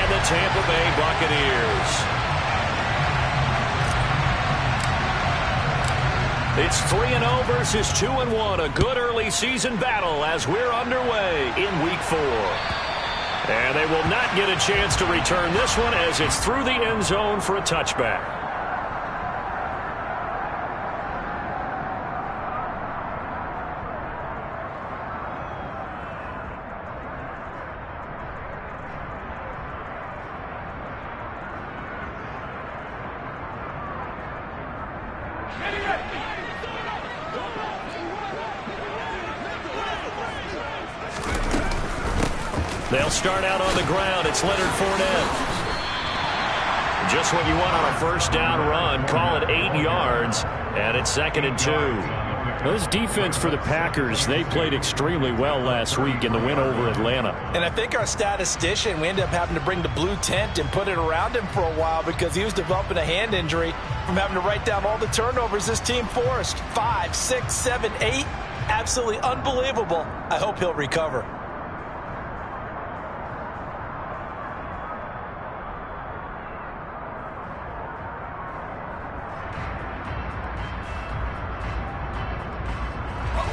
and the Tampa Bay Buccaneers. It's 3-0 versus 2-1. A good early season battle as we're underway in Week 4. And they will not get a chance to return this one as it's through the end zone for a touchback. They'll start out on the ground. It's Leonard Fournette. Just what you want on a first down run. Call it 8 yards, and it's 2nd and 2. Well, this defense for the Packers, they played extremely well last week in the win over Atlanta. And I think our statistician, we ended up having to bring the blue tent and put it around him for a while because he was developing a hand injury from having to write down all the turnovers this team forced. 5, 6, 7, 8. Absolutely unbelievable. I hope he'll recover.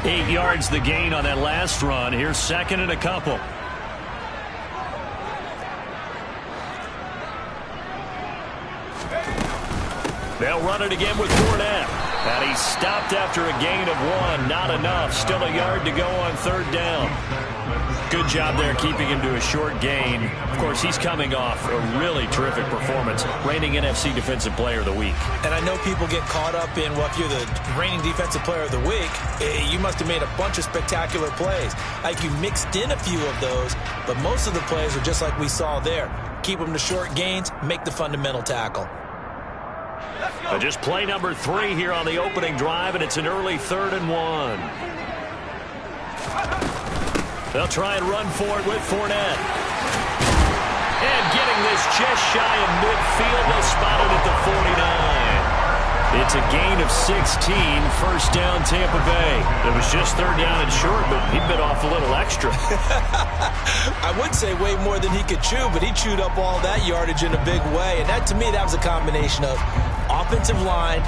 Eight yards the gain on that last run. Here's 2nd and a couple. They'll run it again with Fournette. And he's stopped after a gain of 1. Not enough. Still a yard to go on 3rd down. Good job there keeping him to a short gain. Of course, he's coming off a really terrific performance. Reigning NFC Defensive Player of the Week. And I know people get caught up in, well, if you're the reigning Defensive Player of the Week, you must have made a bunch of spectacular plays. Like you mixed in a few of those, but most of the plays are just like we saw there. Keep them to short gains, make the fundamental tackle. Just play number 3 here on the opening drive, and it's an early 3rd and 1. They'll try and run for it with Fournette. And getting this just shy of midfield, they'll spot it at the 49. It's a gain of 16, first down Tampa Bay. It was just 3rd down and short, but he bit off a little extra. I would say way more than he could chew, but he chewed up all that yardage in a big way. And that, to me, that was a combination of offensive line,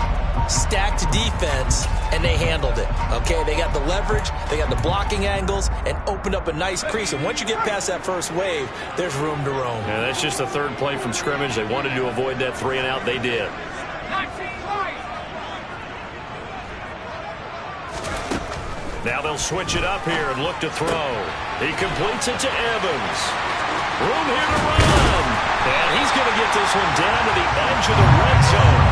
stacked defense, and they handled it. Okay, they got the leverage, they got the blocking angles, and opened up a nice crease. And once you get past that first wave, there's room to roam. Yeah, that's just the 3rd play from scrimmage. They wanted to avoid that 3 and out. They did. Now they'll switch it up here and look to throw. He completes it to Evans. Room here to run. And he's going to get this one down to the edge of the red zone.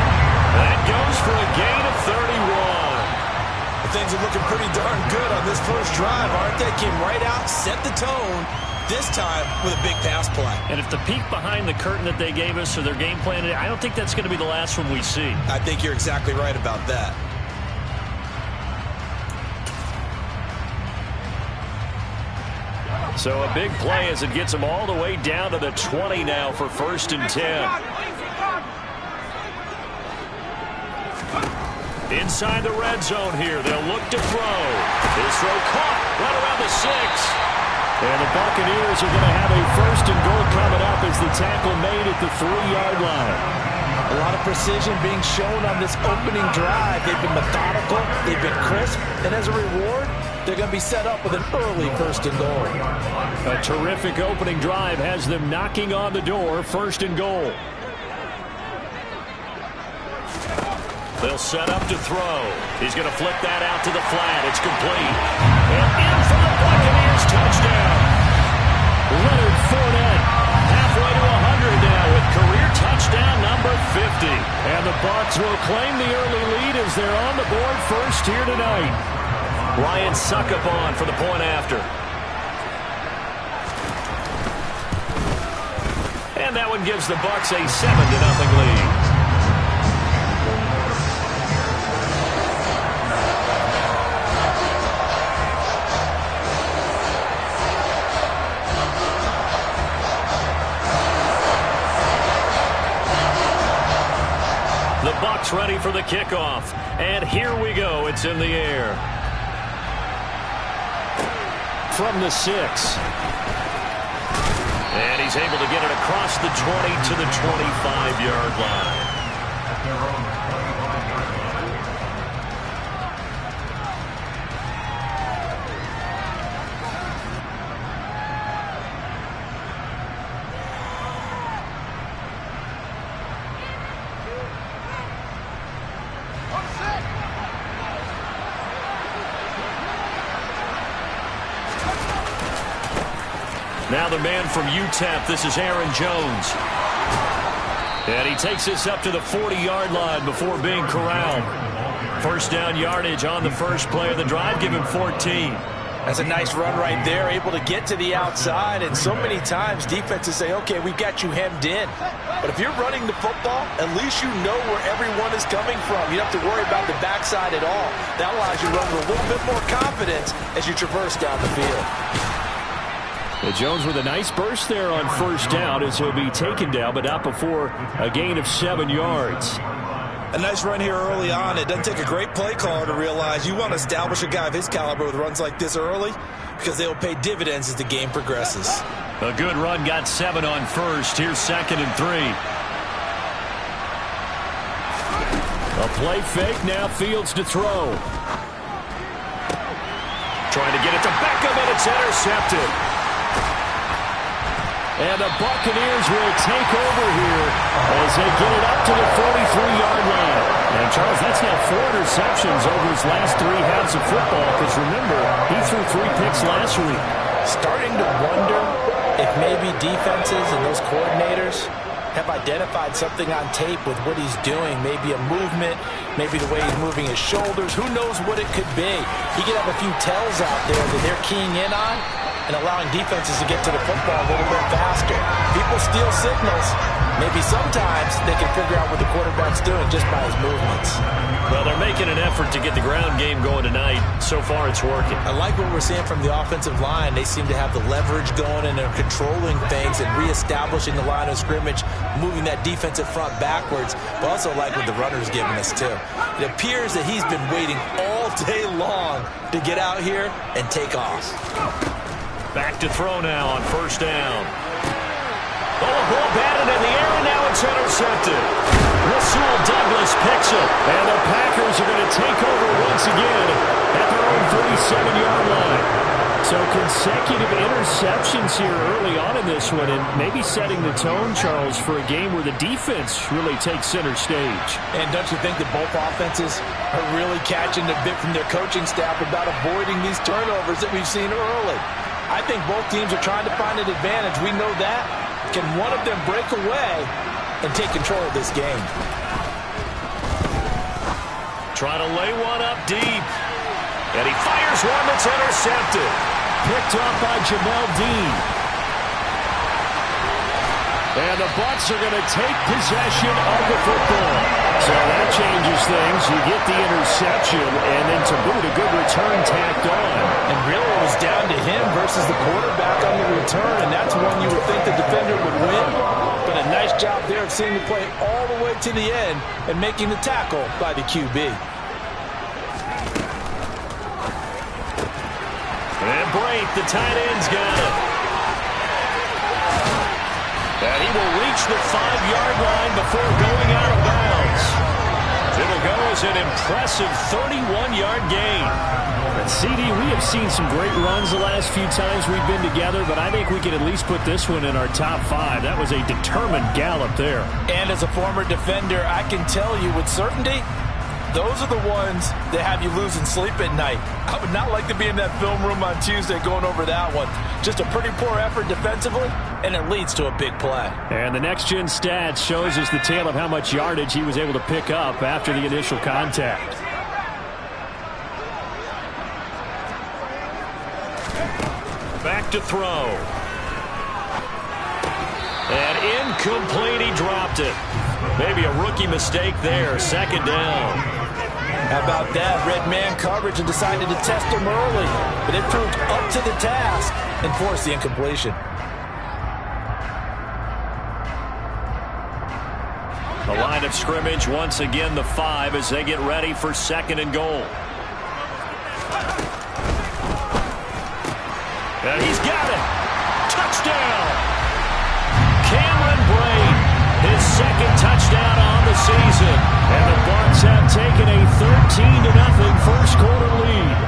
That goes for a gain of 31. Things are looking pretty darn good on this first drive, aren't they? Came right out, set the tone, this time with a big pass play. And if the peek behind the curtain that they gave us or their game plan, I don't think that's going to be the last one we see. I think you're exactly right about that. So a big play as it gets them all the way down to the 20 now for 1st and 10. Inside the red zone here, they'll look to throw. His throw caught right around the 6. And the Buccaneers are going to have a 1st and goal coming up as the tackle made at the 3-yard line. A lot of precision being shown on this opening drive. They've been methodical, they've been crisp, and as a reward, they're going to be set up with an early 1st and goal. A terrific opening drive has them knocking on the door, 1st and goal. They'll set up to throw. He's going to flip that out to the flat. It's complete. And in for the Buccaneers touchdown. Leonard Fournette halfway to 100 now with career touchdown number 50. And the Bucs will claim the early lead as they're on the board first here tonight. Ryan Succop on for the point after. And that one gives the Bucs a 7-0 lead. The Bucs ready for the kickoff. And here we go. It's in the air. From the 6. And he's able to get it across the 20 to the 25-yard line. Now the man from UTEP, this is Aaron Jones. And he takes this up to the 40-yard line before being corralled. First down yardage on the first play of the drive, give him 14. That's a nice run right there, able to get to the outside. And so many times defenses say, okay, we've got you hemmed in. But if you're running the football, at least you know where everyone is coming from. You don't have to worry about the backside at all. That allows you to run with a little bit more confidence as you traverse down the field. Jones with a nice burst there on first down as he'll be taken down, but not before a gain of 7 yards. A nice run here early on. It doesn't take a great play caller to realize you want to establish a guy of his caliber with runs like this early because they will pay dividends as the game progresses. A good run, got 7 on first. Here's 2nd and 3. A play fake, now Fields to throw. Trying to get it to Beckham, and it's intercepted. And the Buccaneers will take over here as they get it up to the 43-yard line. And, Charles, that's now 4 interceptions over his last 3 halves of football because, remember, he threw 3 picks last week. Starting to wonder if maybe defenses and those coordinators have identified something on tape with what he's doing. Maybe a movement, maybe the way he's moving his shoulders. Who knows what it could be? He could have a few tells out there that they're keying in on and allowing defenses to get to the football a little bit faster. People steal signals. Maybe sometimes they can figure out what the quarterback's doing just by his movements. Well, they're making an effort to get the ground game going tonight. So far, it's working. I like what we're seeing from the offensive line. They seem to have the leverage going, and they're controlling things and reestablishing the line of scrimmage, moving that defensive front backwards, but also like what the runner's giving us, too. It appears that he's been waiting all day long to get out here and take off. Back to throw now on first down. Oh, a ball batted in the air, and now it's intercepted. Rasul Douglas picks it, and the Packers are going to take over once again at their own 37-yard line. So consecutive interceptions here early on in this one, and maybe setting the tone, Charles, for a game where the defense really takes center stage. And don't you think that both offenses are really catching the bit from their coaching staff about avoiding these turnovers that we've seen early? I think both teams are trying to find an advantage. We know that. Can one of them break away and take control of this game? Trying to lay one up deep. And he fires one that's intercepted. Picked up by Jamel Dean. And the Bucs are going to take possession of the football. So that changes things. You get the interception, and then to boot, a good return tacked on. And really it was down to him versus the quarterback on the return, and that's one you would think the defender would win. But a nice job there of seeing the play all the way to the end and making the tackle by the QB. And Brate, the tight end's got it. And he will reach the 5-yard line before going out of bounds. It'll go as an impressive 31-yard gain. And CD, we have seen some great runs the last few times we've been together, but I think we can at least put this one in our top 5. That was a determined gallop there. And as a former defender, I can tell you with certainty, those are the ones that have you losing sleep at night. I would not like to be in that film room on Tuesday going over that one. Just a pretty poor effort defensively, and it leads to a big play. And the next-gen stats shows us the tale of how much yardage he was able to pick up after the initial contact. Back to throw. And incomplete, he dropped it. Maybe a rookie mistake there, 2nd down. How about that? Red man coverage and decided to test him early. But it proved up to the task and forced the incompletion. The line of scrimmage, once again, the 5 as they get ready for 2nd and goal. And he's got it. Touchdown. second touchdown on the season. And the Bucs have taken a 13-0 first quarter lead.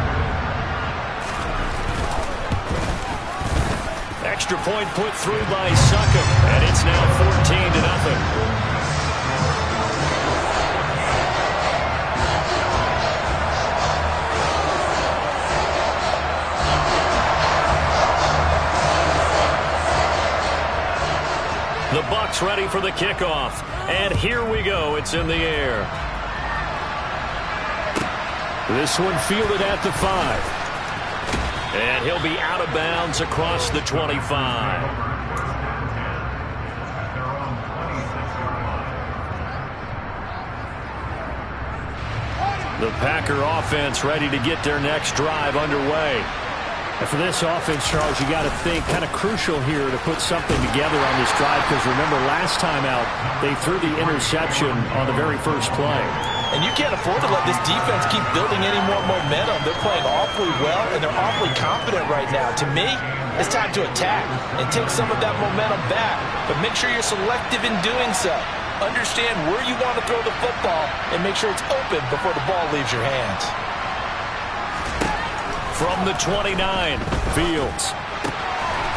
Extra point put through by Succop, and it's now 14-0. The Bucs ready for the kickoff. And here we go. It's in the air. This one fielded at the 5. And he'll be out of bounds across the 25. The Packer offense ready to get their next drive underway. And for this offense, Charles, you got to think kind of crucial here to put something together on this drive, because remember last time out they threw the interception on the very first play. And you can't afford to let this defense keep building any more momentum. They're playing awfully well, and they're awfully confident right now. To me, it's time to attack and take some of that momentum back. But make sure you're selective in doing so. Understand where you want to throw the football and make sure it's open before the ball leaves your hands. From the 29, Fields.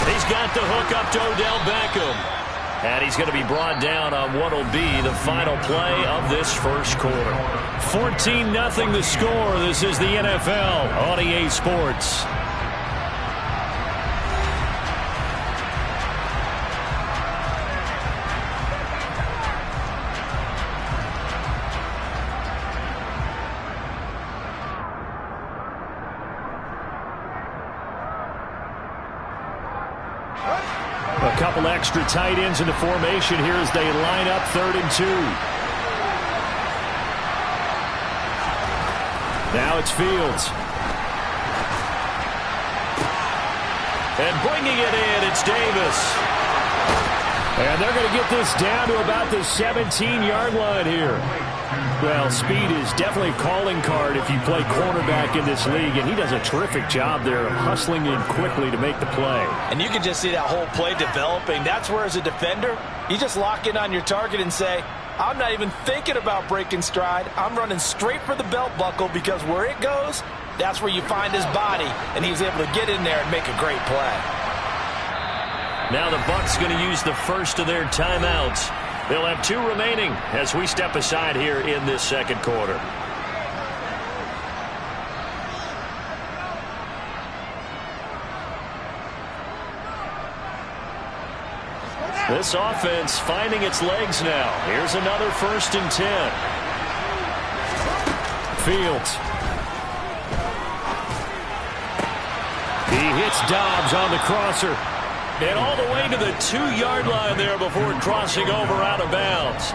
He's got the hook up to Odell Beckham. And he's going to be brought down on what will be the final play of this first quarter. 14-0 the score. This is the NFL on EA Sports. A couple extra tight ends in the formation here as they line up 3rd and 2. Now it's Fields. And bringing it in, it's Davis. And they're going to get this down to about the 17-yard line here. Well, speed is definitely a calling card if you play cornerback in this league, and he does a terrific job there of hustling in quickly to make the play. And you can just see that whole play developing. That's where, as a defender, you just lock in on your target and say, I'm not even thinking about breaking stride. I'm running straight for the belt buckle, because where it goes, that's where you find his body, and he was able to get in there and make a great play. Now the Bucs going to use the first of their timeouts. They'll have 2 remaining as we step aside here in this second quarter. This offense finding its legs now. Here's another 1st and 10. Fields. He hits Dobbs on the crosser. And all the way to the 2-yard line there before crossing over out of bounds.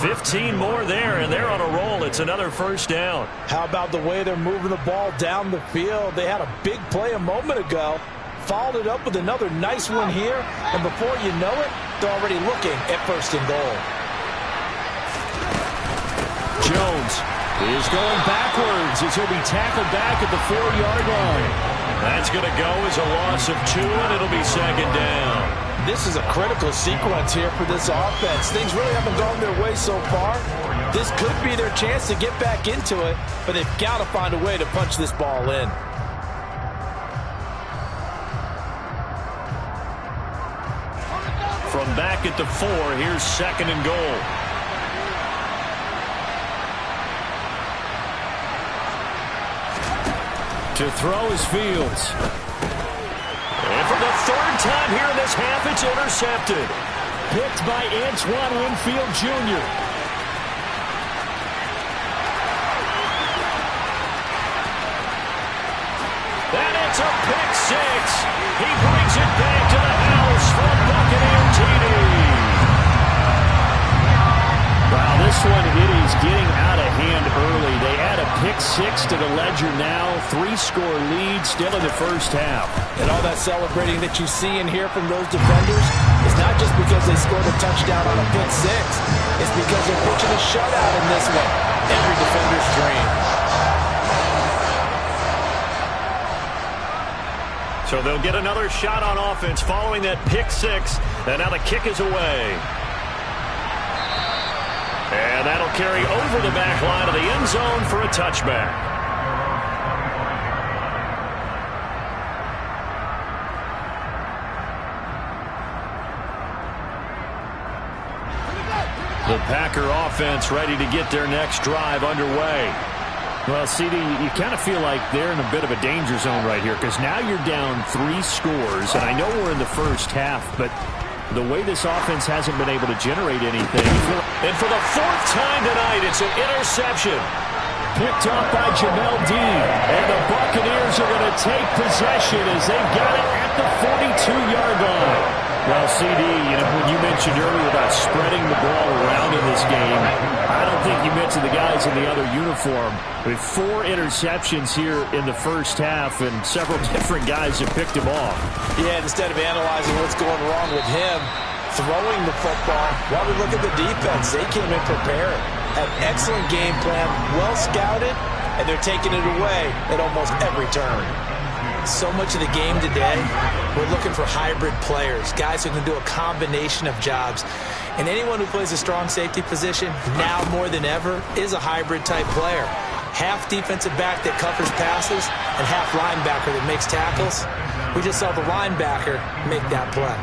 15 more there, and they're on a roll. It's another 1st down. How about the way they're moving the ball down the field? They had a big play a moment ago. Followed it up with another nice one here. And before you know it, they're already looking at 1st and goal. Jones is going backwards as he'll be tackled back at the 4-yard line. That's going to go as a loss of 2, and it'll be 2nd down. This is a critical sequence here for this offense. Things really haven't gone their way so far. This could be their chance to get back into it, but they've got to find a way to punch this ball in. From back at the 4, here's 2nd and goal. To throw is Fields. And for the 3rd time here in this half, it's intercepted. Picked by Antoine Winfield Jr. And it's a pick 6. He brings it back to the house from Buccaneer TD. Wow, this one, it is getting out of hand early. They add a pick 6 to the ledger now. 3-score lead still in the first half. And all that celebrating that you see and hear from those defenders is not just because they scored a touchdown on a pick 6. It's because they're pitching a shutout in this one. Every defender's dream. So they'll get another shot on offense following that pick 6. And now the kick is away. And that'll carry over the back line of the end zone for a touchback. The Packer offense ready to get their next drive underway. Well, CD, you kind of feel like they're in a bit of a danger zone right here because now you're down 3 scores, and I know we're in the first half, but the way this offense hasn't been able to generate anything. And for the 4th time tonight, it's an interception. Picked off by Jamel Dean, and the Buccaneers are going to take possession as they've got it at the 42-yard line. Well, CD, when you mentioned earlier about spreading the ball around in this game, I don't think you mentioned the guys in the other uniform. With 4 interceptions here in the first half, and several different guys have picked him off. Yeah, instead of analyzing what's going wrong with him, throwing the football, while we look at the defense, they came in prepared. An excellent game plan, well scouted, and they're taking it away at almost every turn. So much of the game today, we're looking for hybrid players, guys who can do a combination of jobs. And anyone who plays a strong safety position, now more than ever, is a hybrid-type player. Half defensive back that covers passes and half linebacker that makes tackles. We just saw the linebacker make that play.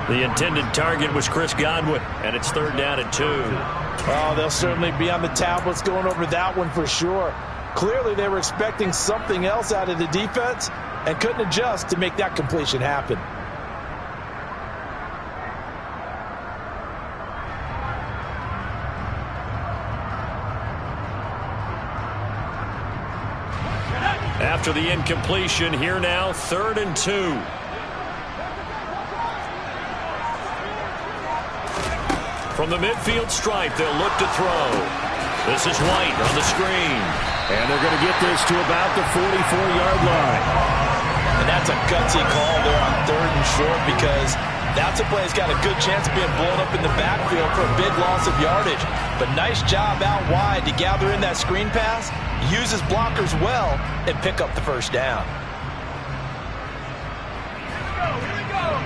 The intended target was Chris Godwin, and it's 3rd down and 2. Oh, they'll certainly be on the tablets going over that one for sure. Clearly, they were expecting something else out of the defense and couldn't adjust to make that completion happen. After the incompletion, here now, 3rd and 2. From the midfield stripe, they'll look to throw. This is White on the screen. And they're going to get this to about the 44-yard line. And that's a gutsy call there on 3rd and short because that's a play that's got a good chance of being blown up in the backfield for a big loss of yardage. But nice job out wide to gather in that screen pass, use his blockers well, and pick up the 1st down. Here we go.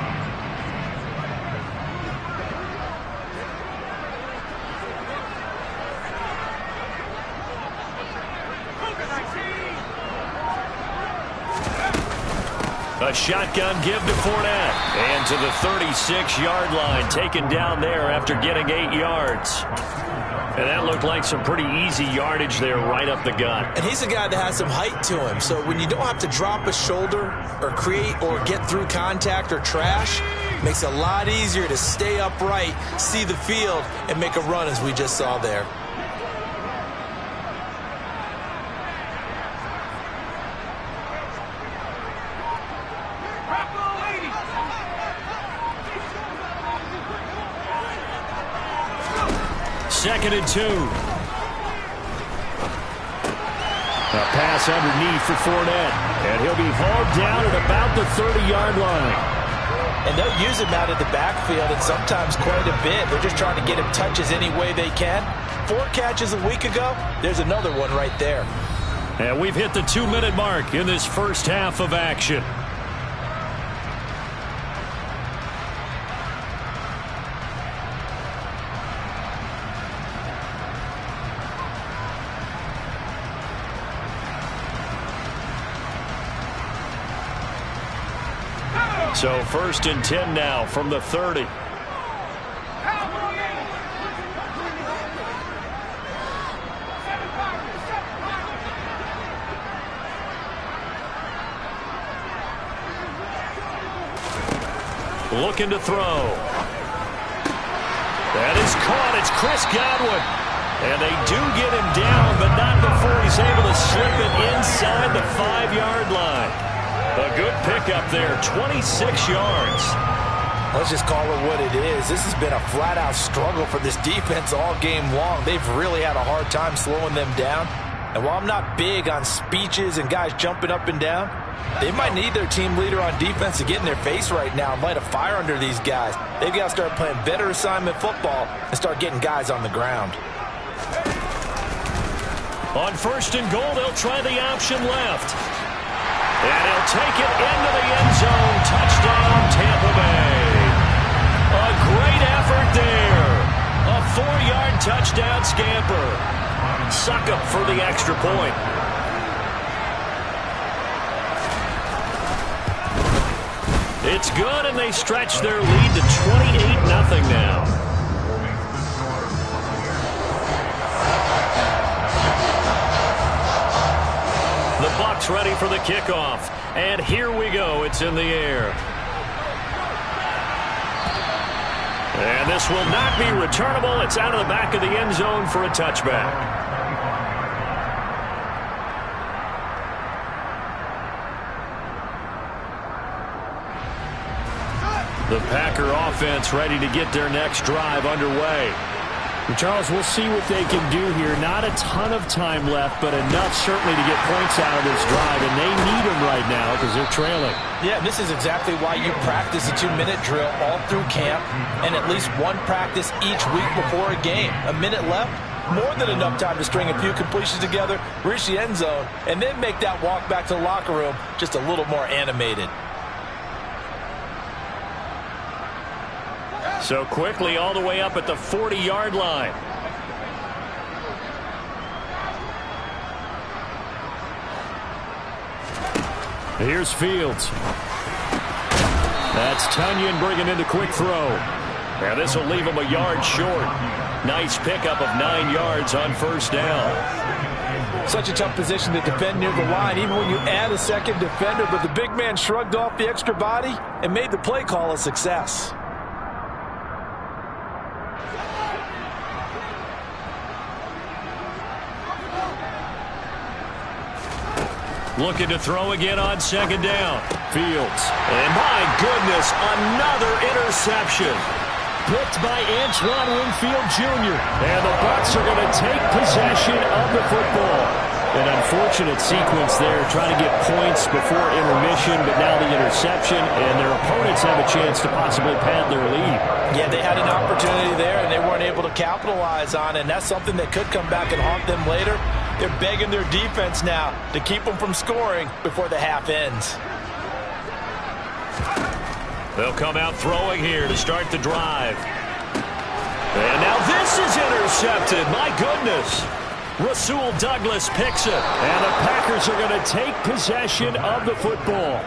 A shotgun give to Fournette. And to the 36-yard line, taken down there after getting 8 yards. And that looked like some pretty easy yardage there right up the gut. And he's a guy that has some height to him. So when you don't have to drop a shoulder or create or get through contact or trash, it makes it a lot easier to stay upright, see the field, and make a run as we just saw there. Second and 2. A pass underneath for Fournette. And he'll be hauled down at about the 30-yard line. And they'll use him out of the backfield and sometimes quite a bit. They're just trying to get him touches any way they can. 4 catches a week ago. There's another one right there. And we've hit the 2-minute mark in this first half of action. So 1st and 10 now from the 30. Looking to throw. That is caught. It's Chris Godwin. And they do get him down, but not before he's able to slip it inside the 5-yard line. A good pickup there, 26 yards. Let's just call it what it is. This has been a flat-out struggle for this defense all game long. They've really had a hard time slowing them down. And while I'm not big on speeches and guys jumping up and down, they might need their team leader on defense to get in their face right now and light a fire under these guys. They've got to start playing better assignment football and start getting guys on the ground. On 1st and goal, they'll try the option left. And he'll take it into the end zone. Touchdown, Tampa Bay. A great effort there. A 4-yard touchdown scamper. Succop for the extra point. It's good, and they stretch their lead to 28-0 now. The Bucs ready for the kickoff. And here we go. It's in the air. And this will not be returnable. It's out of the back of the end zone for a touchback. The Packer offense ready to get their next drive underway. Charles, we'll see what they can do here. Not a ton of time left, but enough certainly to get points out of this drive, and they need them right now because they're trailing. Yeah, this is exactly why you practice a 2-minute drill all through camp and at least one practice each week before a game. A minute left, more than enough time to string a few completions together, reach the end zone, and then make that walk back to the locker room just a little more animated. So quickly all the way up at the 40-yard line. Here's Fields. That's Tunyon bringing in the quick throw. Now this will leave him a yard short. Nice pickup of 9 yards on first down. Such a tough position to defend near the line, even when you add a second defender, but the big man shrugged off the extra body and made the play call a success. Looking to throw again on second down. Fields. And my goodness, another interception. Picked by Antoine Winfield Jr. And the Bucs are going to take possession of the football. An unfortunate sequence there, trying to get points before intermission, but now the interception, and their opponents have a chance to possibly pad their lead. Yeah, they had an opportunity there, and they weren't able to capitalize on it, and that's something that could come back and haunt them later. They're begging their defense now to keep them from scoring before the half ends. They'll come out throwing here to start the drive. And now this is intercepted. My goodness. Rasul Douglas picks it. And the Packers are going to take possession of the football.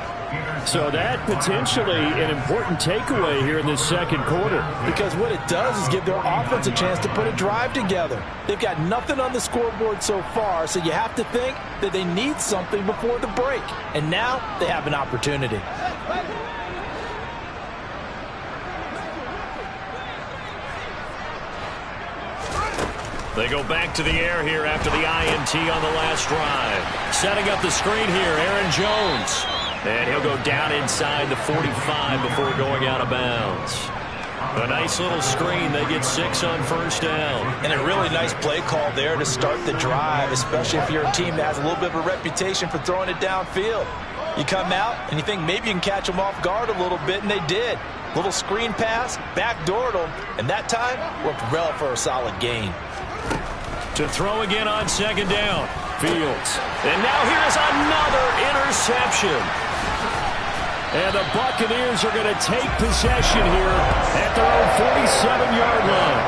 So that potentially an important takeaway here in this second quarter. Because what it does is give their offense a chance to put a drive together. They've got nothing on the scoreboard so far, so you have to think that they need something before the break. And now they have an opportunity. They go back to the air here after the INT on the last drive. Setting up the screen here, Aaron Jones. And he'll go down inside the 45 before going out of bounds. A nice little screen. They get 6 on first down. And a really nice play call there to start the drive, especially if you're a team that has a little bit of a reputation for throwing it downfield. You come out and you think maybe you can catch them off guard a little bit, and they did. Little screen pass, backdoored them, and that time worked well for a solid gain. To throw again on second down. Fields. And now here's another interception. And the Buccaneers are going to take possession here at their own 47-yard line.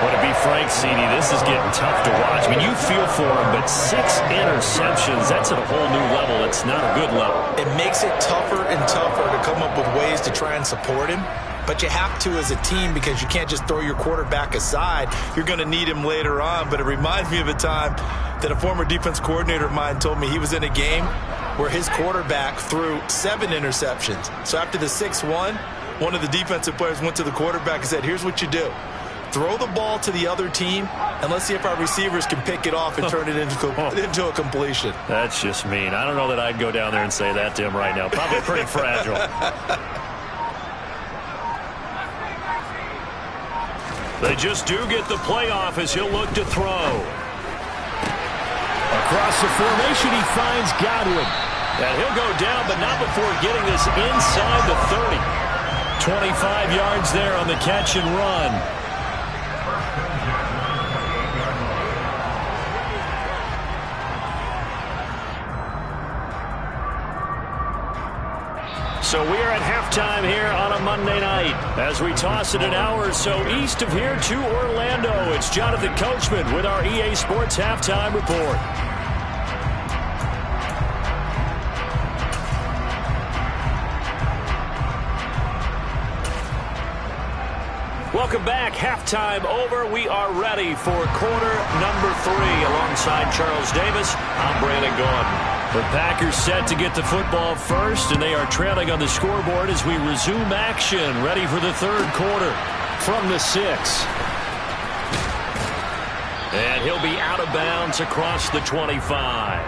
Well, to be frank, CD, this is getting tough to watch. I mean, you feel for him, but 6 interceptions, that's at a whole new level. It's not a good level. It makes it tougher and tougher to come up with ways to try and support him. But you have to as a team because you can't just throw your quarterback aside. You're going to need him later on. But it reminds me of a time that a former defense coordinator of mine told me he was in a game where his quarterback threw 7 interceptions. So after the 6th one of the defensive players went to the quarterback and said, here's what you do. Throw the ball to the other team, and let's see if our receivers can pick it off and turn it into a completion. That's just mean. I don't know that I'd go down there and say that to him right now. Probably pretty fragile. They just do get the playoff as he'll look to throw. Across the formation, he finds Godwin. And he'll go down, but not before getting this inside the 30. 25 yards there on the catch and run. So we are at halftime here on a Monday night. As we toss it an hour or so east of here to Orlando, it's Jonathan Coachman with our EA Sports Halftime Report. Welcome back. Halftime over. We are ready for quarter number 3. Alongside Charles Davis, I'm Brandon Gaudin. The Packers set to get the football first, and they are trailing on the scoreboard as we resume action, ready for the third quarter from the 6. And he'll be out of bounds across the 25.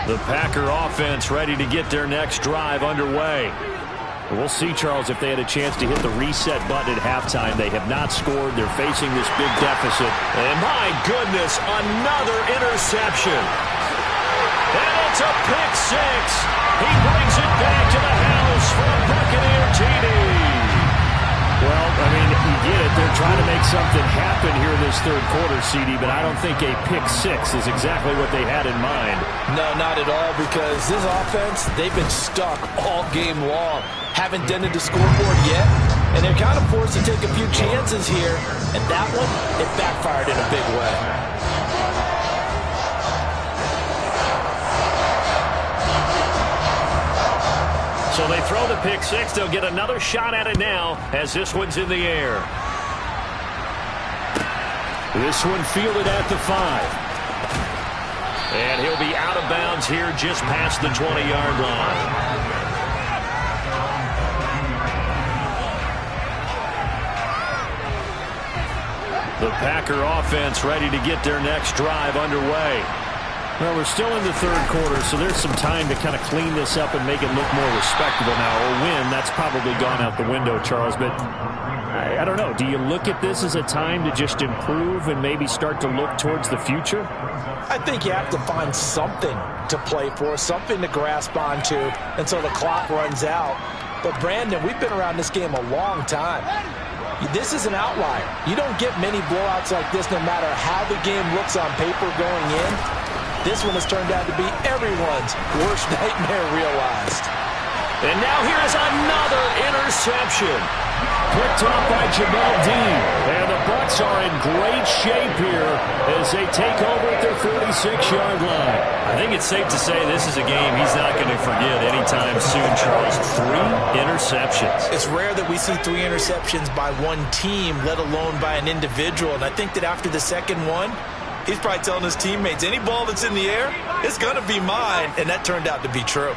The Packer offense ready to get their next drive underway. We'll see, Charles, if they had a chance to hit the reset button at halftime. They have not scored. They're facing this big deficit. And my goodness, another interception. And it's a pick 6. He brings it back to the house for a Buccaneer TD. Well, I mean, you get it. They're trying to make something happen here in this third quarter, CD, but I don't think a pick 6 is exactly what they had in mind. No, not at all, because this offense, they've been stuck all game long. Haven't dented the scoreboard yet, and they're kind of forced to take a few chances here, and that one, it backfired in a big way. So they throw the pick 6. They'll get another shot at it now as this one's in the air. This one fielded at the 5. And he'll be out of bounds here just past the 20-yard line. The Packer offense ready to get their next drive underway. Well, we're still in the third quarter, so there's some time to kind of clean this up and make it look more respectable now. Or win, that's probably gone out the window, Charles. But I don't know. Do you look at this as a time to just improve and maybe start to look towards the future? I think you have to find something to play for, something to grasp onto until the clock runs out. But, Brandon, we've been around this game a long time. This is an outlier. You don't get many blowouts like this no matter how the game looks on paper going in. This one has turned out to be everyone's worst nightmare realized. And now here is another interception. Picked off by Jamel Dean. And the Bucs are in great shape here as they take over at their 46-yard line. I think it's safe to say this is a game he's not going to forget anytime soon, Charles. 3 interceptions. It's rare that we see 3 interceptions by one team, let alone by an individual. And I think that after the second one, he's probably telling his teammates, any ball that's in the air, it's going to be mine. And that turned out to be true.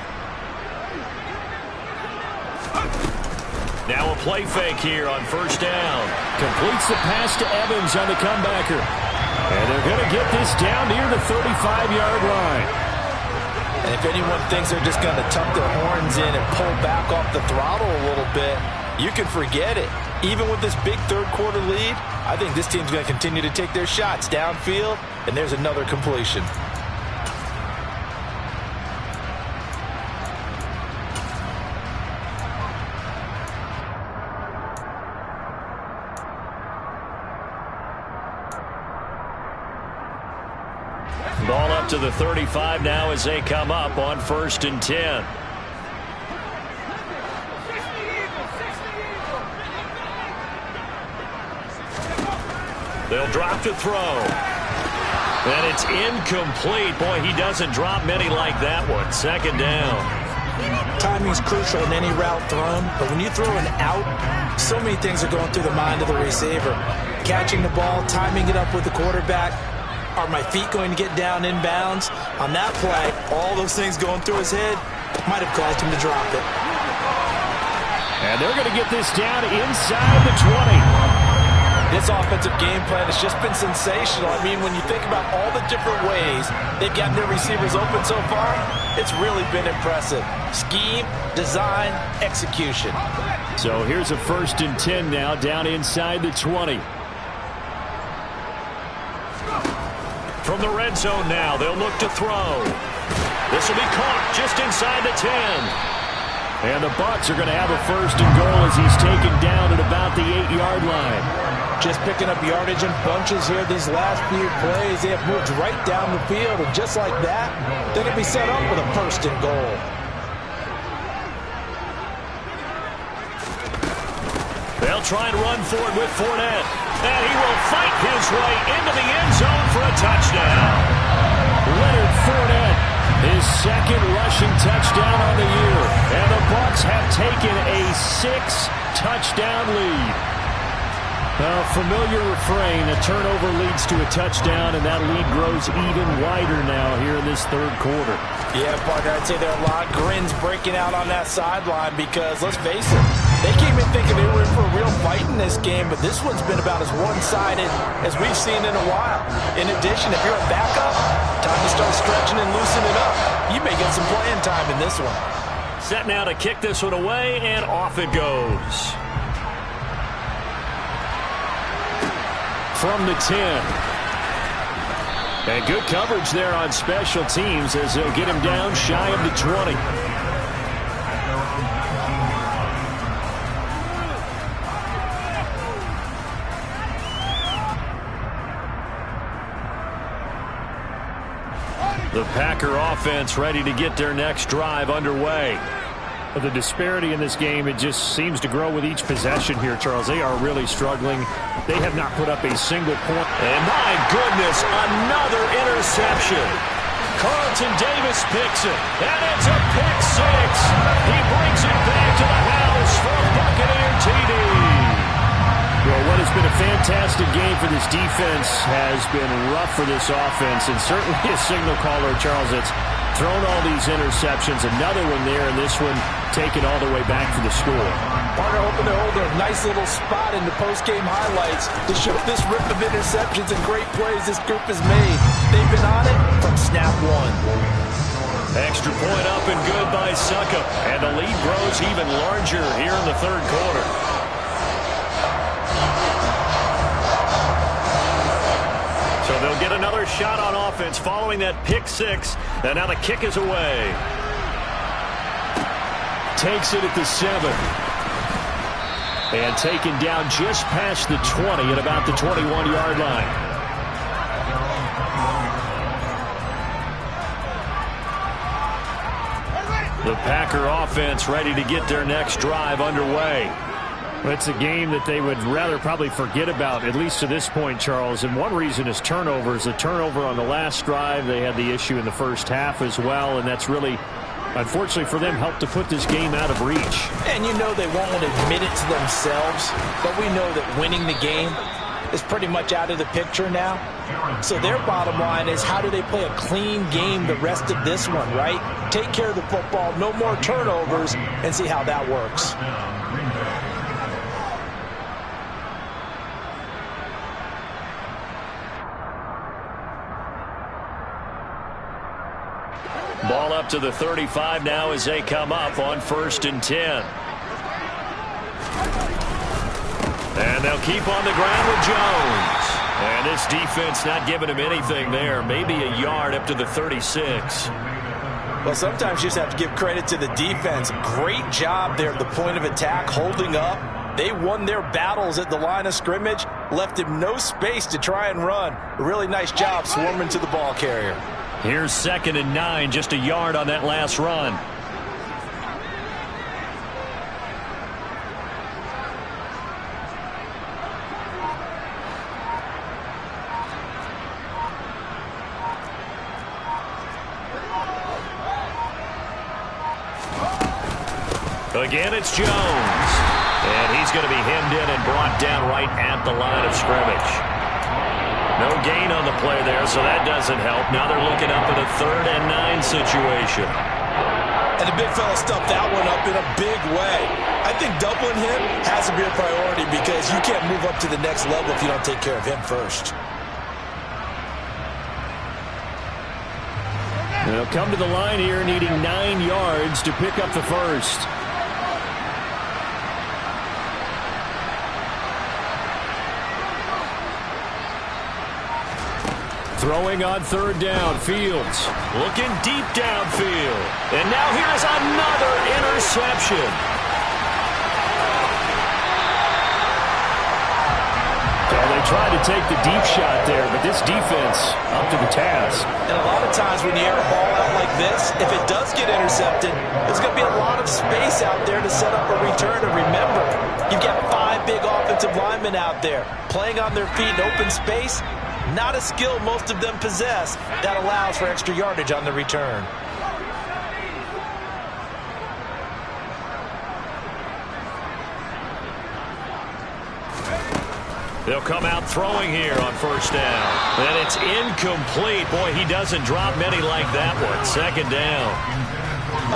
Now a play fake here on first down. Completes the pass to Evans on the comebacker. And they're going to get this down near the 35-yard line. And if anyone thinks they're just going to tuck their horns in and pull back off the throttle a little bit, you can forget it. Even with this big third quarter lead, I think this team's going to continue to take their shots downfield, and there's another completion. Ball up to the 35 now as they come up on 1st and 10. They'll drop to throw. And it's incomplete. Boy, he doesn't drop many like that one. 2nd down. Timing's crucial in any route thrown, but when you throw an out, so many things are going through the mind of the receiver. Catching the ball, timing it up with the quarterback. Are my feet going to get down inbounds? On that play, all those things going through his head might have caused him to drop it. And they're going to get this down inside the 20. This offensive game plan has just been sensational. I mean, when you think about all the different ways they've gotten their receivers open so far, it's really been impressive. Scheme, design, execution. So here's a 1st and 10 now, down inside the 20. From the red zone now, they'll look to throw. This will be caught just inside the 10. And the Bucs are going to have a 1st and goal as he's taken down at about the 8-yard line. Just picking up yardage in bunches here these last few plays. They have moved right down the field, and just like that, they're going to be set up with a 1st and goal. They'll try and run for it with Fournette. And he will fight his way into the end zone for a touchdown. Leonard Fournette, his 2nd rushing touchdown on the year. And the Bucs have taken a 6-touchdown lead. A familiar refrain, a turnover leads to a touchdown, and that lead grows even wider now here in this 3rd quarter. Yeah, partner, I'd say there are a lot of grins breaking out on that sideline because, let's face it, they came in thinking they were in for a real fight in this game, but this one's been about as one-sided as we've seen in a while. In addition, if you're a backup, time to start stretching and loosening up. You may get some playing time in this one. Set now to kick this one away, and off it goes. From the 10. And good coverage there on special teams as they'll get him down shy of the 20. The Packer offense ready to get their next drive underway. The disparity in this game, it just seems to grow with each possession here, Charles. They are really struggling. They have not put up a single point. And my goodness, another interception. Carlton Davis picks it, and it's a pick 6. He brings it back to the house for a Buccaneer TD. Well, what has been a fantastic game for this defense has been rough for this offense, and certainly a signal caller, Charles, that's thrown all these interceptions. Another one there, and this one taken all the way back for the score. Partner hoping to hold a nice little spot in the post-game highlights to show this rip of interceptions and great plays this group has made. They've been on it from snap one. Extra point up and good by Succop, and the lead grows even larger here in the 3rd quarter. So they'll get another shot on offense following that pick 6, and now the kick is away. Takes it at the 7. And taken down just past the 20 at about the 21-yard line. The Packer offense ready to get their next drive underway. It's a game that they would rather probably forget about, at least to this point, Charles. And one reason is turnovers. A turnover on the last drive. They had the issue in the first half as well, and that's really, unfortunately for them, helped to put this game out of reach. And you know they won't admit it to themselves, but we know that winning the game is pretty much out of the picture now. So their bottom line is, how do they play a clean game the rest of this one, right? Take care of the football, no more turnovers, and see how that works. Ball up to the 35 now as they come up on 1st and 10. And they'll keep on the ground with Jones. And this defense not giving him anything there. Maybe a yard up to the 36. Well, sometimes you just have to give credit to the defense. Great job there at the point of attack, holding up. They won their battles at the line of scrimmage, left him no space to try and run. A really nice job swarming to the ball carrier. Here's 2nd and 9, just a yard on that last run. Again, it's Jones. And he's going to be hemmed in and brought down right at the line of scrimmage. No gain on the play there, so that doesn't help. Now they're looking up at a 3rd and 9 situation. And the big fella stuffed that one up in a big way. I think doubling him has to be a priority because you can't move up to the next level if you don't take care of him first. They'll come to the line here needing 9 yards to pick up the first. Throwing on 3rd down, Fields. Looking deep downfield. And now here's another interception. interception. They tried to take the deep shot there, but this defense up to the task. And a lot of times when you air a ball out like this, if it does get intercepted, there's going to be a lot of space out there to set up a return. And remember, you've got 5 big offensive linemen out there playing on their feet in open space. Not a skill most of them possess that allows for extra yardage on the return. They'll come out throwing here on first down. And it's incomplete. Boy, he doesn't drop many like that one. Second down.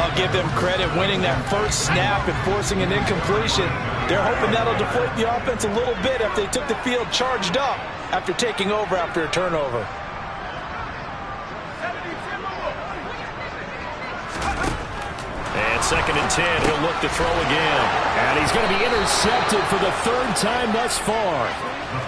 I'll give them credit winning that first snap and forcing an incompletion. They're hoping that'll deflate the offense a little bit if they took the field charged up after taking over after a turnover. And second and 10, he'll look to throw again. And he's going to be intercepted for the 3rd time thus far.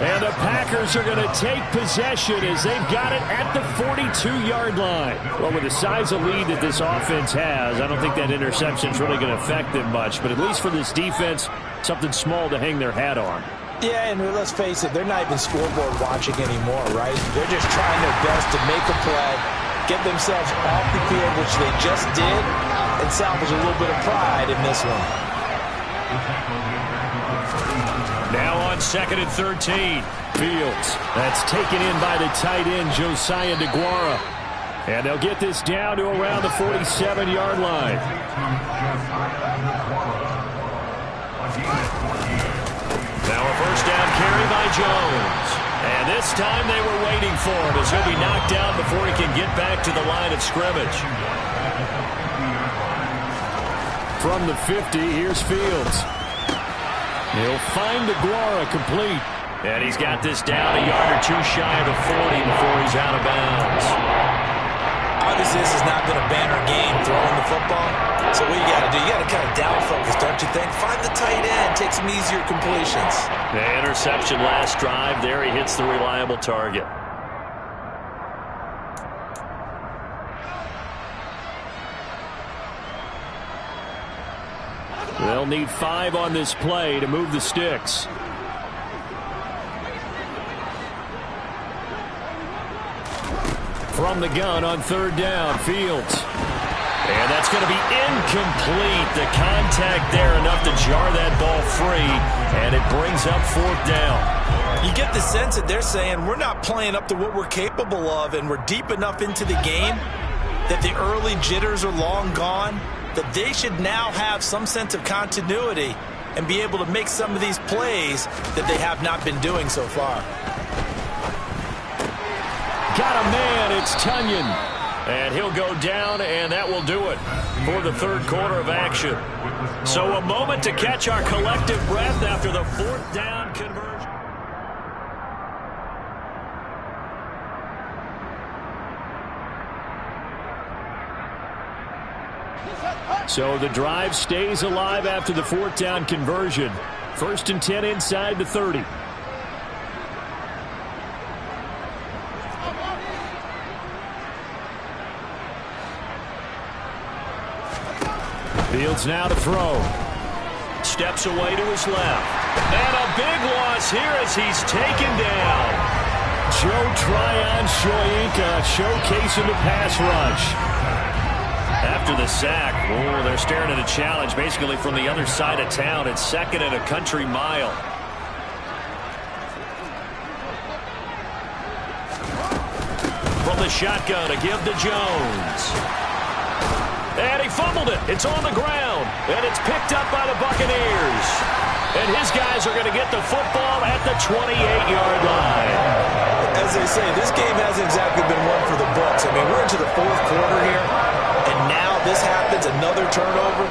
And the Packers are going to take possession as they've got it at the 42-yard line. Well, with the size of lead that this offense has, I don't think that interception is really going to affect them much. But at least for this defense, something small to hang their hat on. Yeah, and let's face it, they're not even scoreboard watching anymore, right? They're just trying their best to make a play, get themselves off the field, which they just did, and salvage a little bit of pride in this one. Now on second and 13. Fields. That's taken in by the tight end, Josiah DeGuara. And they'll get this down to around the 47-yard line. Now a first down carry by Jones. And this time they were waiting for him as he'll be knocked down before he can get back to the line of scrimmage. From the 50, here's Fields. He'll find DeGuara complete. And he's got this down a yard or two shy of the 40 before he's out of bounds. Obviously, this is not been a banner game throwing the football. So what you got to do, you got to kind of down focus, don't you think? Find the tight end, take some easier completions. The interception last drive. There he hits the reliable target. They'll need 5 on this play to move the sticks. From the gun on 3rd down, Fields. And that's going to be incomplete. The contact there enough to jar that ball free, and it brings up 4th down. You get the sense that they're saying we're not playing up to what we're capable of, and we're deep enough into the game that the early jitters are long gone, that they should now have some sense of continuity and be able to make some of these plays that they have not been doing so far. Got a man, it's Tunyon. And he'll go down, and that will do it for the 3rd quarter of action. So a moment to catch our collective breath after the 4th down conversion. So the drive stays alive after the 4th down conversion. 1st and 10 inside the 30. Fields now to throw. Steps away to his left. And a big loss here as he's taken down. Joe Tryon-Shoyinka showcasing the pass rush. After the sack, they're staring at a challenge basically from the other side of town. It's 2nd and a country mile. From the shotgun to give to Jones. And he fumbled it. It's on the ground. And it's picked up by the Buccaneers. And his guys are going to get the football at the 28-yard line. As they say, this game hasn't exactly been one for the books. I mean, we're into the 4th quarter here. And now this happens, another turnover.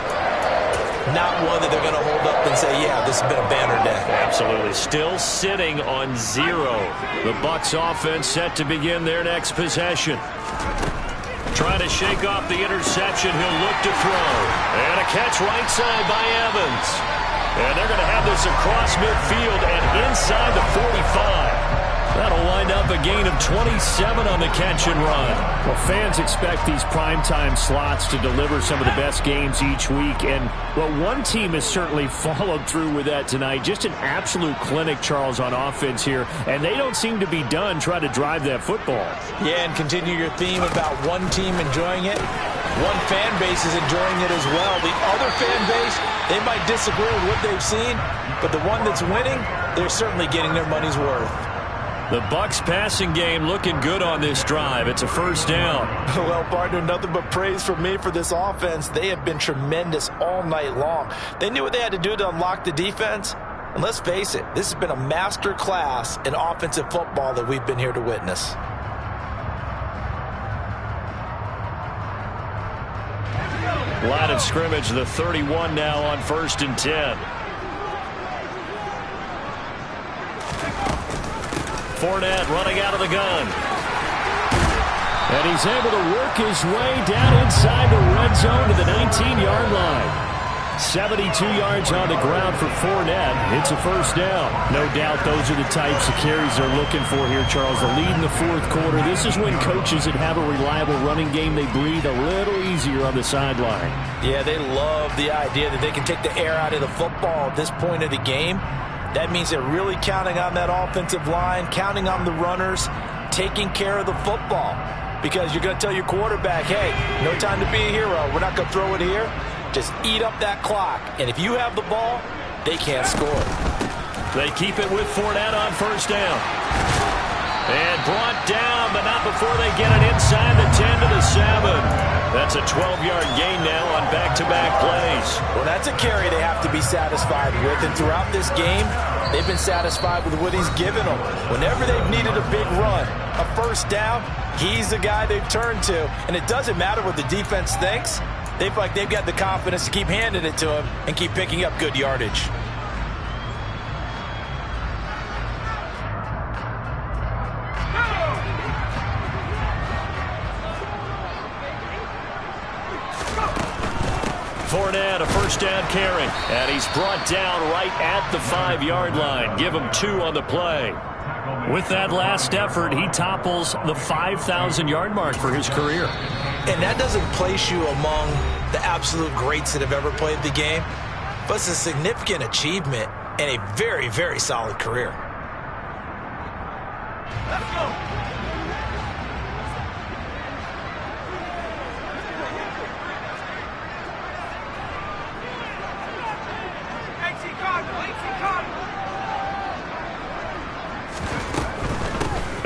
Not one that they're going to hold up and say, yeah, this has been a banner day. Absolutely. Still sitting on 0. The Bucs offense set to begin their next possession. Trying to shake off the interception. He'll look to throw. And a catch right side by Evans. And they're going to have this across midfield and inside the 45. That'll wind up a gain of 27 on the catch and run. Well, fans expect these primetime slots to deliver some of the best games each week. And, well, one team has certainly followed through with that tonight. Just an absolute clinic, Charles, on offense here. And they don't seem to be done trying to drive that football. Yeah, and continue your theme about one team enjoying it. One fan base is enjoying it as well. The other fan base, they might disagree with what they've seen, but the one that's winning, they're certainly getting their money's worth. The Bucs passing game looking good on this drive. It's a first down. Well, partner, nothing but praise from me for this offense. They have been tremendous all night long. They knew what they had to do to unlock the defense. And let's face it, this has been a master class in offensive football that we've been here to witness. Line of scrimmage, the 31 now on 1st and 10. Fournette running out of the gun. And he's able to work his way down inside the red zone to the 19-yard line. 72 yards on the ground for Fournette. It's a first down. No doubt those are the types of carries they're looking for here, Charles. The lead in the fourth quarter. This is when coaches that have a reliable running game, they breathe a little easier on the sideline. Yeah, they love the idea that they can take the air out of the football at this point of the game. That means they're really counting on that offensive line, counting on the runners, taking care of the football. Because you're going to tell your quarterback, hey, no time to be a hero. We're not going to throw it here. Just eat up that clock. And if you have the ball, they can't score. They keep it with Fournette on first down. And brought down, but not before they get it inside the 10 to the 7. That's a 12-yard gain now on back-to-back plays. Well, that's a carry they have to be satisfied with. And throughout this game, they've been satisfied with what he's given them. Whenever they've needed a big run, a first down, he's the guy they've turned to. And it doesn't matter what the defense thinks. They feel like they've got the confidence to keep handing it to him and keep picking up good yardage. Fournette, a first down carry. And he's brought down right at the 5-yard line. Give him 2 on the play. With that last effort, he topples the 5,000-yard mark for his career. And that doesn't place you among the absolute greats that have ever played the game, but it's a significant achievement and a very, very solid career. Let's go.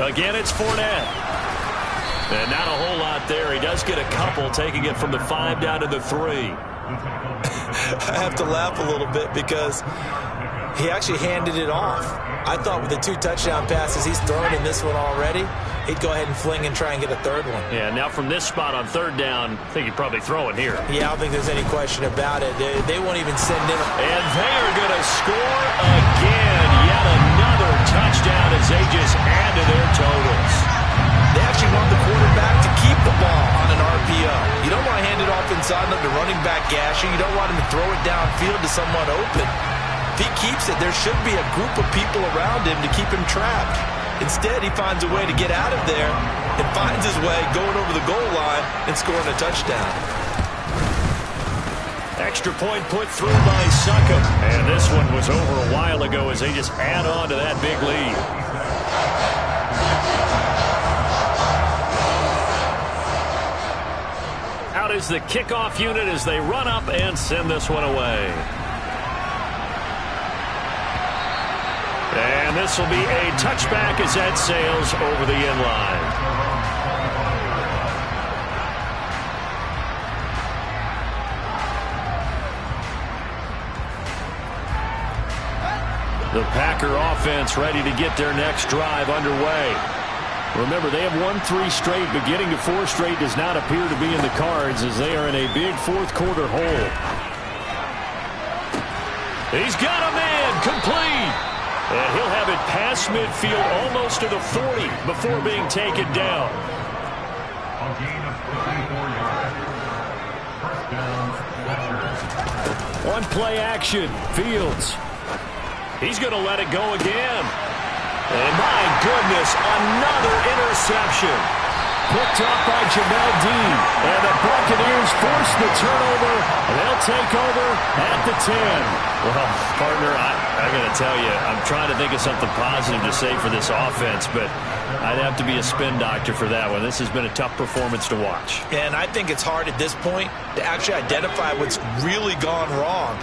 Again, it's Fournette. And not a whole lot there. He does get a couple, taking it from the 5 down to the 3. I have to laugh a little bit because he actually handed it off. I thought with the 2 touchdown passes he's thrown in this one already, he'd go ahead and fling and try and get a third one. Yeah, now from this spot on 3rd down, I think he'd probably throw it here. Yeah, I don't think there's any question about it. They won't even send him. And they are going to score again. Yet another touchdown as they just add to their totals. They actually want the quarterback to keep the ball on an RPO. You don't want to hand it off inside and let the running back gash you. You don't want him to throw it downfield to someone open. If he keeps it, there should be a group of people around him to keep him trapped. Instead, he finds a way to get out of there and finds his way going over the goal line and scoring a touchdown. Extra point put through by Succop. And this one was over a while ago as they just add on to that big lead. Out is the kickoff unit as they run up and send this one away. And this will be a touchback as that sails over the end line. The Packer offense ready to get their next drive underway. Remember, they have won 3 straight, but getting to 4 straight does not appear to be in the cards as they are in a big fourth quarter hole. He's got a man complete. And he'll have it past midfield almost to the 40 before being taken down. A gain of 54 yards. First down. One play action. Fields. He's going to let it go again. And my goodness, another interception. Picked off by Jamel Dean. And the Buccaneers force the turnover. They'll take over at the 10. Well, partner, I got to tell you, I'm trying to think of something positive to say for this offense, but I'd have to be a spin doctor for that one. This has been a tough performance to watch. And I think it's hard at this point to actually identify what's really gone wrong.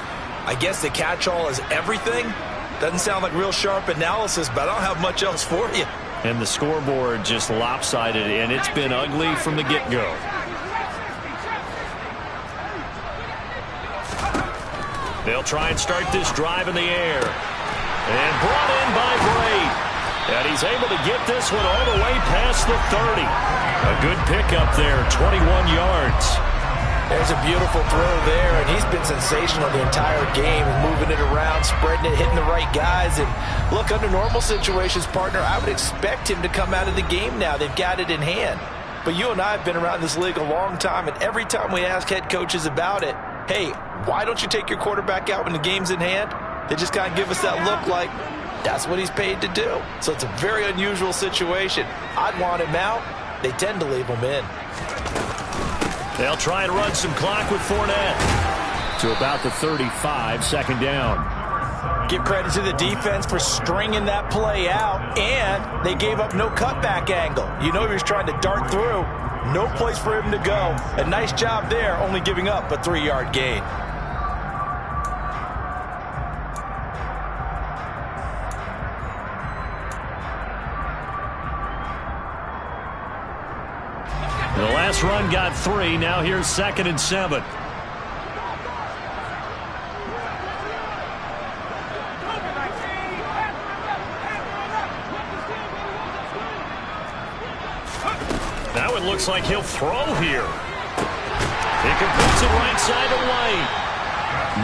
I guess the catch-all is everything. Doesn't sound like real sharp analysis, but I don't have much else for you. And the scoreboard just lopsided, and it's been ugly from the get-go. They'll try and start this drive in the air. And brought in by Bray. And he's able to get this one all the way past the 30. A good pickup there, 21 yards. There's a beautiful throw there, and he's been sensational the entire game, moving it around, spreading it, hitting the right guys. And look, under normal situations, partner, I would expect him to come out of the game now. They've got it in hand. But you and I have been around this league a long time, and every time we ask head coaches about it, hey, why don't you take your quarterback out when the game's in hand? They just kind of give us that look like that's what he's paid to do. So it's a very unusual situation. I'd want him out. They tend to leave him in. They'll try and run some clock with Fournette. To about the 35, second down. Give credit to the defense for stringing that play out, and they gave up no cutback angle. You know he was trying to dart through. No place for him to go. A nice job there, only giving up a 3-yard gain. The last run got 3. Now here's 2nd and 7. Now it looks like he'll throw here. He completes it right side of the lane.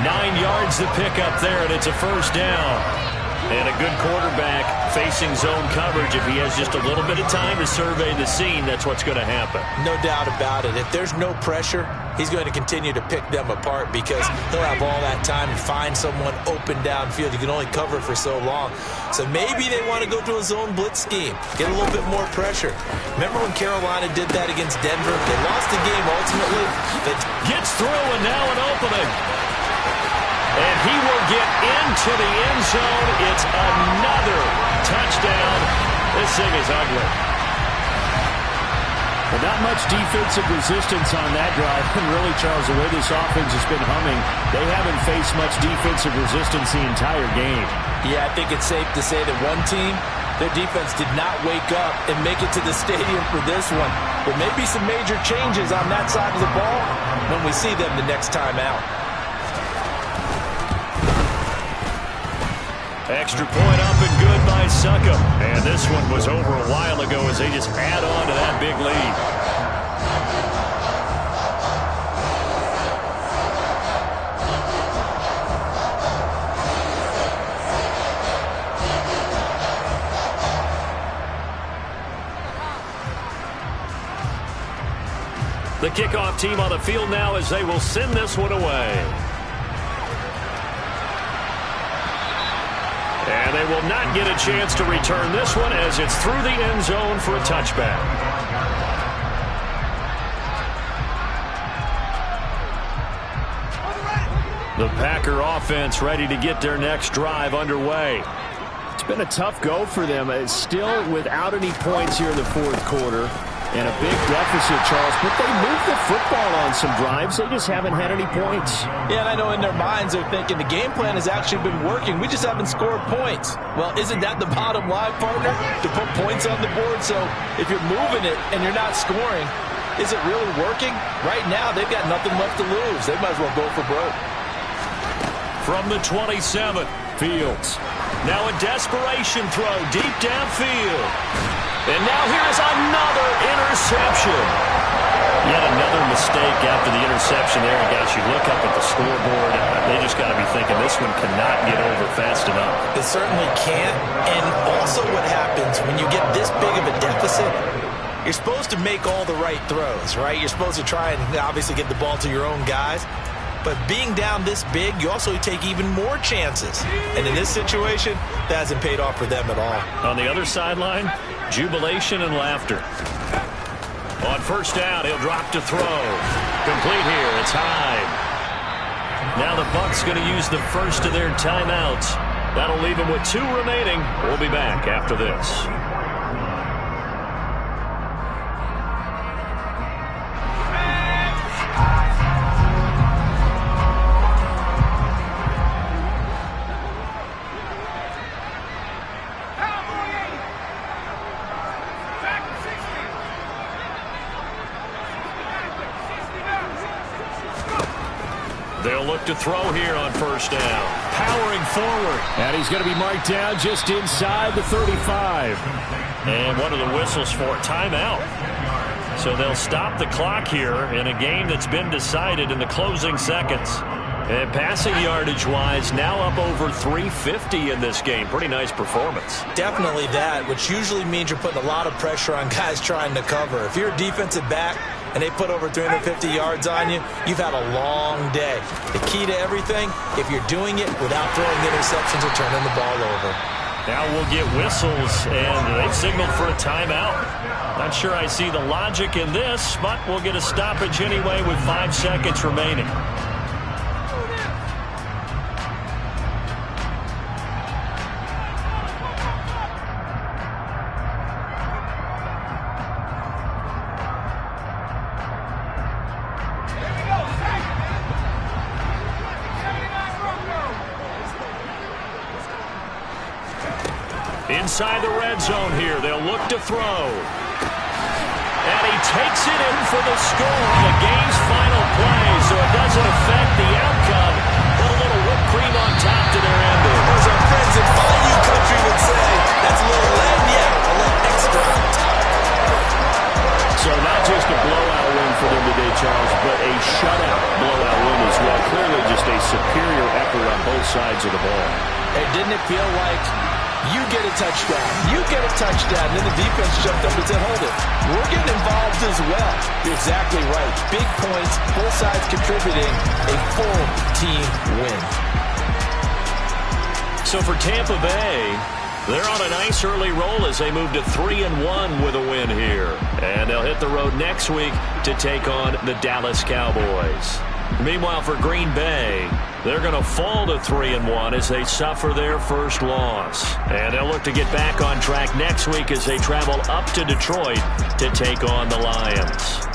9 yards to pick up there, and it's a first down. And a good quarterback facing zone coverage. If he has just a little bit of time to survey the scene, that's what's going to happen. No doubt about it. If there's no pressure, he's going to continue to pick them apart because he'll have all that time to find someone open downfield. You can only cover for so long. So maybe they want to go to a zone blitz scheme, get a little bit more pressure. Remember when Carolina did that against Denver? They lost the game ultimately. Gets through, and now an opening. And he will get into the end zone. It's another touchdown. This thing is ugly. Well, not much defensive resistance on that drive. And really, Charles, the way this offense has been humming, they haven't faced much defensive resistance the entire game. Yeah, I think it's safe to say that one team, their defense did not wake up and make it to the stadium for this one. But maybe some major changes on that side of the ball when we see them the next time out. Extra point up and good by Succop. And this one was over a while ago as they just add on to that big lead. The kickoff team on the field now as they will send this one away. And they will not get a chance to return this one as it's through the end zone for a touchback. The Packer offense ready to get their next drive underway. It's been a tough go for them. It's still without any points here in the fourth quarter. And a big deficit, Charles. But they moved the football on some drives. They just haven't had any points. Yeah, and I know in their minds they're thinking the game plan has actually been working. We just haven't scored points. Well, isn't that the bottom line, partner? To put points on the board. So if you're moving it and you're not scoring, is it really working? Right now, they've got nothing left to lose. They might as well go for broke. From the 27, Fields. Now a desperation throw deep downfield. And now here's another interception. Yet another mistake after the interception there. And guys, you look up at the scoreboard, they just got to be thinking this one cannot get over fast enough. It certainly can't. And also what happens when you get this big of a deficit, you're supposed to make all the right throws, right? You're supposed to try and obviously get the ball to your own guys. But being down this big, you also take even more chances. And in this situation, that hasn't paid off for them at all. On the other sideline, jubilation and laughter. On first down, he'll drop to throw. Complete here. It's high. Now the Bucs going to use the first of their timeouts. That'll leave them with 2 remaining. We'll be back after this. They'll look to throw here on first down. Powering forward. And he's going to be marked down just inside the 35. And one of the whistles for timeout. So they'll stop the clock here in a game that's been decided in the closing seconds. And passing yardage-wise, now up over 350 in this game. Pretty nice performance. Definitely that, which usually means you're putting a lot of pressure on guys trying to cover. If you're a defensive back and they put over 350 yards on you, you've had a long day. The key to everything, if you're doing it without throwing interceptions or turning the ball over. Now we'll get whistles, and they've signaled for a timeout. Not sure I see the logic in this, but we'll get a stoppage anyway with 5 seconds remaining. Inside the red zone here, they'll look to throw. And he takes it in for the score on the game's final play, so it doesn't affect the outcome, but a little whipped cream on top to their ending. As our friends in Bayou country would say, that's a little lagniappe, a little extra on top. So not just a blowout win for them today, Charles, but a shutout blowout win as well. Clearly just a superior effort on both sides of the ball. Hey, didn't it feel like you get a touchdown, you get a touchdown, and then the defense jumped up and said, hold it, we're getting involved as well. You're exactly right. Big points, both sides contributing, a full team win. So for Tampa Bay, they're on a nice early roll as they move to 3-1 with a win here. And they'll hit the road next week to take on the Dallas Cowboys. Meanwhile, for Green Bay, they're going to fall to 3-1 as they suffer their first loss. And they'll look to get back on track next week as they travel up to Detroit to take on the Lions.